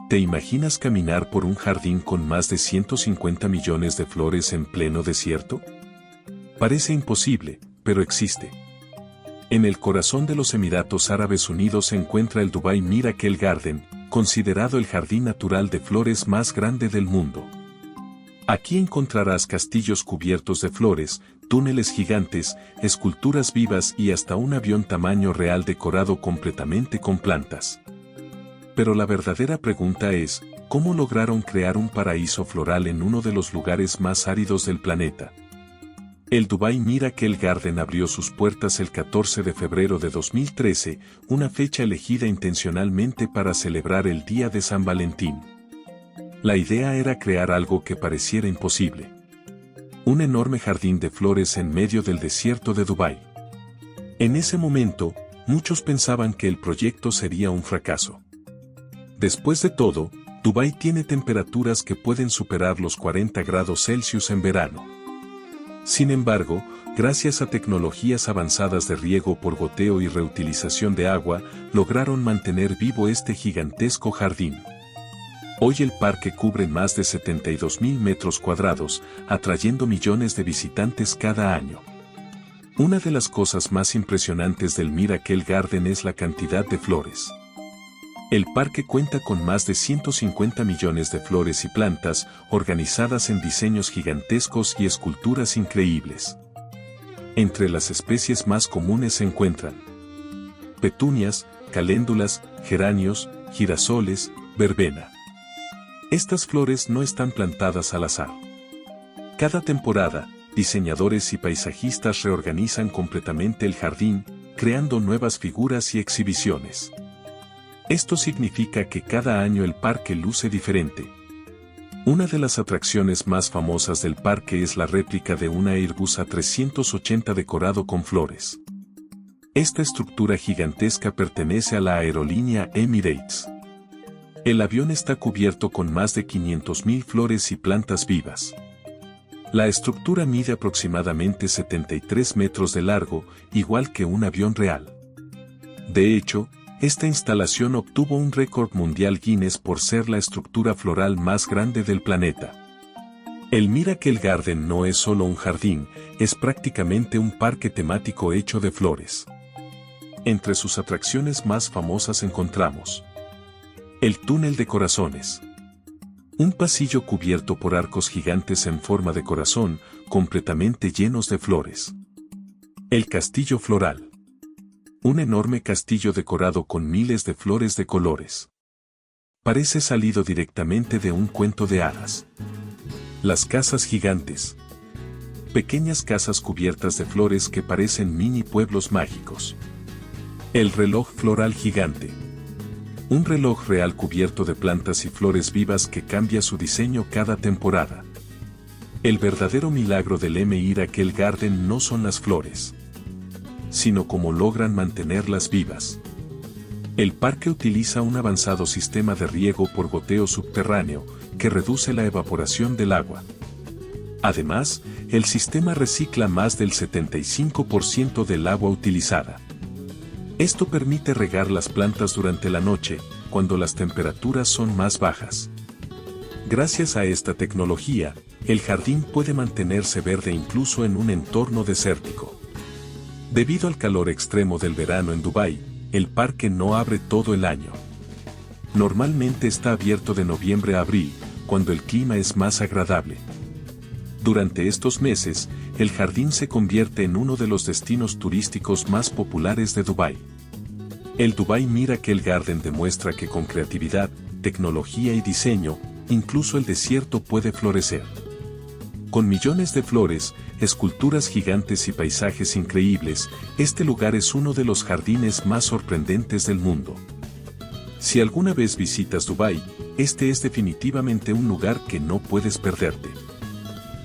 ¿Te imaginas caminar por un jardín con más de 150 millones de flores en pleno desierto? Parece imposible, pero existe. En el corazón de los Emiratos Árabes Unidos se encuentra el Dubai Miracle Garden, considerado el jardín natural de flores más grande del mundo. Aquí encontrarás castillos cubiertos de flores, túneles gigantes, esculturas vivas y hasta un avión tamaño real decorado completamente con plantas. Pero la verdadera pregunta es, ¿cómo lograron crear un paraíso floral en uno de los lugares más áridos del planeta? El Dubai Miracle Garden abrió sus puertas el 14 de febrero de 2013, una fecha elegida intencionalmente para celebrar el Día de San Valentín. La idea era crear algo que pareciera imposible. Un enorme jardín de flores en medio del desierto de Dubái. En ese momento, muchos pensaban que el proyecto sería un fracaso. Después de todo, Dubái tiene temperaturas que pueden superar los 40 grados Celsius en verano. Sin embargo, gracias a tecnologías avanzadas de riego por goteo y reutilización de agua, lograron mantener vivo este gigantesco jardín. Hoy el parque cubre más de 72.000 metros cuadrados, atrayendo millones de visitantes cada año. Una de las cosas más impresionantes del Miracle Garden es la cantidad de flores. El parque cuenta con más de 150 millones de flores y plantas, organizadas en diseños gigantescos y esculturas increíbles. Entre las especies más comunes se encuentran petunias, caléndulas, geranios, girasoles, verbena. Estas flores no están plantadas al azar. Cada temporada, diseñadores y paisajistas reorganizan completamente el jardín, creando nuevas figuras y exhibiciones. Esto significa que cada año el parque luce diferente. Una de las atracciones más famosas del parque es la réplica de un Airbus A380 decorado con flores. Esta estructura gigantesca pertenece a la aerolínea Emirates. El avión está cubierto con más de 500.000 flores y plantas vivas. La estructura mide aproximadamente 73 metros de largo, igual que un avión real. De hecho, esta instalación obtuvo un récord mundial Guinness por ser la estructura floral más grande del planeta. El Miracle Garden no es solo un jardín, es prácticamente un parque temático hecho de flores. Entre sus atracciones más famosas encontramos el Túnel de Corazones. Un pasillo cubierto por arcos gigantes en forma de corazón, completamente llenos de flores. El Castillo Floral. Un enorme castillo decorado con miles de flores de colores. Parece salido directamente de un cuento de hadas. Las casas gigantes. Pequeñas casas cubiertas de flores que parecen mini pueblos mágicos. El reloj floral gigante. Un reloj real cubierto de plantas y flores vivas que cambia su diseño cada temporada. El verdadero milagro del Miracle Garden no son las flores, sino cómo logran mantenerlas vivas. El parque utiliza un avanzado sistema de riego por goteo subterráneo, que reduce la evaporación del agua. Además, el sistema recicla más del 75% del agua utilizada. Esto permite regar las plantas durante la noche, cuando las temperaturas son más bajas. Gracias a esta tecnología, el jardín puede mantenerse verde incluso en un entorno desértico. Debido al calor extremo del verano en Dubái, el parque no abre todo el año. Normalmente está abierto de noviembre a abril, cuando el clima es más agradable. Durante estos meses, el jardín se convierte en uno de los destinos turísticos más populares de Dubái. El Dubai Miracle Garden demuestra que con creatividad, tecnología y diseño, incluso el desierto puede florecer. Con millones de flores, esculturas gigantes y paisajes increíbles, este lugar es uno de los jardines más sorprendentes del mundo. Si alguna vez visitas Dubái, este es definitivamente un lugar que no puedes perderte.